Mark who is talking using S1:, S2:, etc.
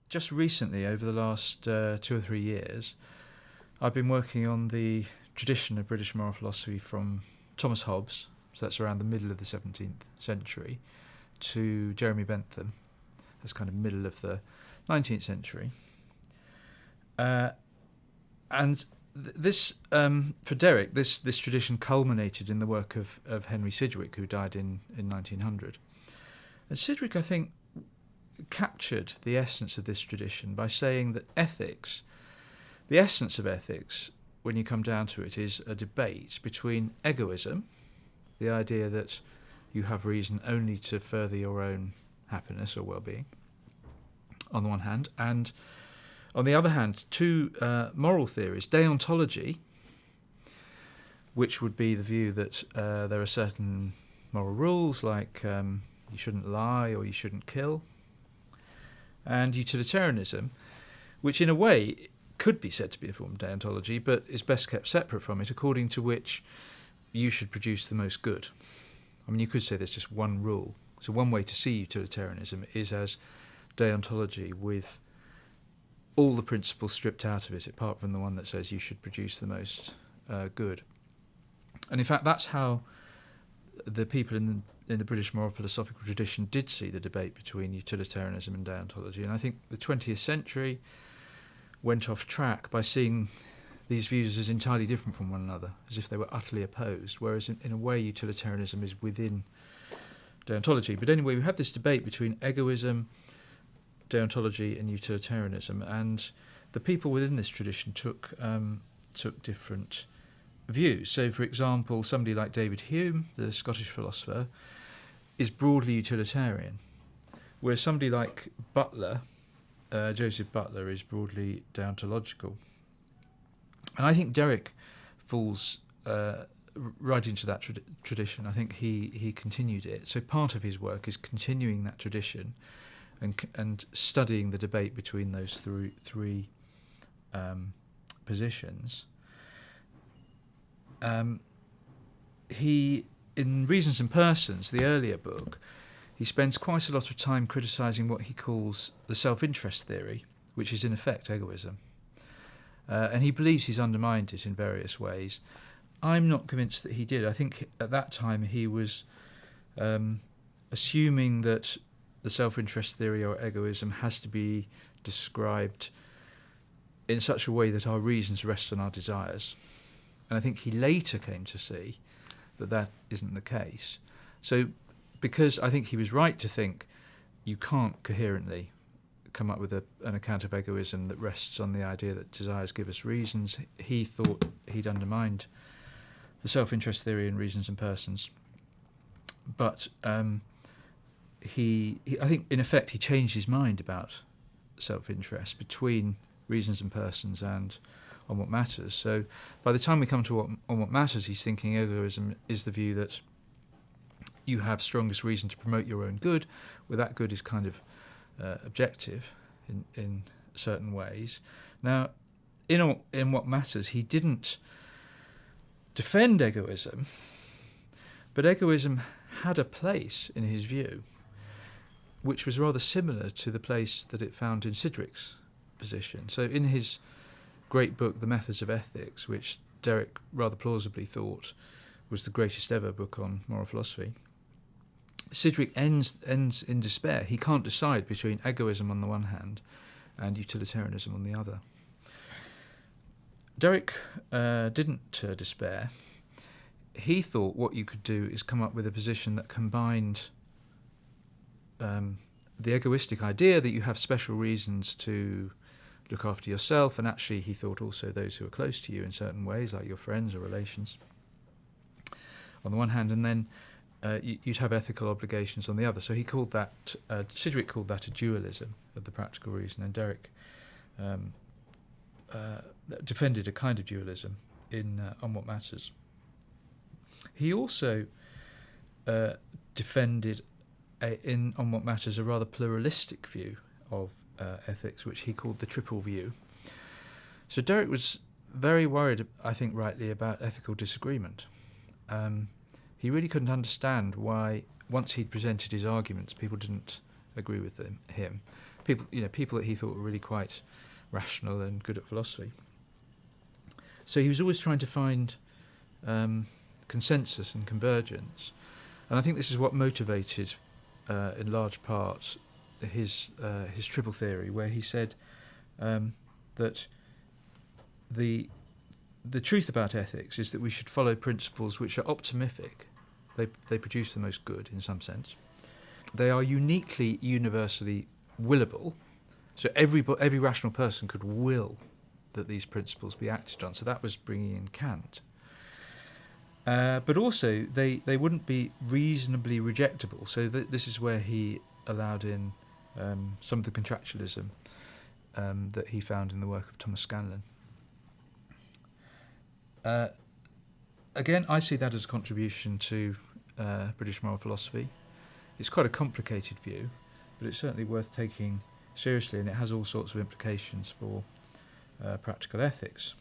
S1: Just recently, over the last 2 or 3 years, I've been working on the tradition of British moral philosophy from Thomas Hobbes, so that's around the middle of the 17th century, to Jeremy Bentham, that's kind of middle of the 19th century. And this, for Derek, this tradition culminated in the work of Henry Sidgwick, who died in 1900. And Sidgwick, I think, captured the essence of this tradition by saying that ethics, the essence of ethics, when you come down to it, is a debate between egoism, the idea that you have reason only to further your own happiness or well-being, on the one hand, and on the other hand, two moral theories, deontology, which would be the view that there are certain moral rules, like you shouldn't lie or you shouldn't kill, and utilitarianism, which in a way could be said to be a form of deontology, but is best kept separate from it, according to which you should produce the most good. I mean, you could say there's just one rule. So one way to see utilitarianism is as deontology, with all the principles stripped out of it, apart from the one that says you should produce the most good. And in fact, that's how the people in the British moral philosophical tradition did see the debate between utilitarianism and deontology. And I think the 20th century went off track by seeing these views as entirely different from one another, as if they were utterly opposed, whereas in a way utilitarianism is within deontology. But anyway, we have this debate between egoism, deontology and utilitarianism, and the people within this tradition took different views. So, for example, somebody like David Hume, the Scottish philosopher, is broadly utilitarian, whereas somebody like Butler, Joseph Butler, is broadly deontological. And I think Derek falls right into that tradition. I think he continued it. So part of his work is continuing that tradition and studying the debate between those three positions. He, in Reasons and Persons, the earlier book, he spends quite a lot of time criticising what he calls the self-interest theory, which is in effect egoism. And he believes he's undermined it in various ways. I'm not convinced that he did. I think at that time he was assuming that the self-interest theory or egoism has to be described in such a way that our reasons rest on our desires. And I think he later came to see that that isn't the case. So because I think he was right to think you can't coherently come up with an account of egoism that rests on the idea that desires give us reasons, he thought he'd undermined the self-interest theory in Reasons and Persons. But he I think, in effect, he changed his mind about self-interest between Reasons and Persons and On What Matters. So by the time we come to On What Matters, he's thinking egoism is the view that you have strongest reason to promote your own good, where that good is kind of objective in certain ways. Now, in What Matters, he didn't defend egoism, but egoism had a place in his view, which was rather similar to the place that it found in Sidgwick's position. So in his great book, The Methods of Ethics, which Derek rather plausibly thought was the greatest ever book on moral philosophy, Sidgwick ends in despair. He can't decide between egoism on the one hand and utilitarianism on the other. Derek didn't despair. He thought what you could do is come up with a position that combined the egoistic idea that you have special reasons to look after yourself, and actually he thought also those who are close to you in certain ways, like your friends or relations, on the one hand, and then you'd have ethical obligations on the other. So he called that, Sidgwick called that a dualism of the practical reason, and Derek defended a kind of dualism in On What Matters. He also defended On What Matters a rather pluralistic view of ethics, which he called the triple view. So Derek was very worried, I think rightly, about ethical disagreement. he really couldn't understand why, once he'd presented his arguments, people didn't agree with him. People that he thought were really quite rational and good at philosophy. So he was always trying to find consensus and convergence, and I think this is what motivated, in large part, his triple theory, where he said that the truth about ethics is that we should follow principles which are optimific. They produce the most good in some sense. They are uniquely, universally willable. So every rational person could will that these principles be acted on. So that was bringing in Kant. But also they wouldn't be reasonably rejectable. So this is where he allowed in some of the contractualism that he found in the work of Thomas Scanlon. Again, I see that as a contribution to British moral philosophy. It's quite a complicated view, but it's certainly worth taking seriously, and it has all sorts of implications for practical ethics.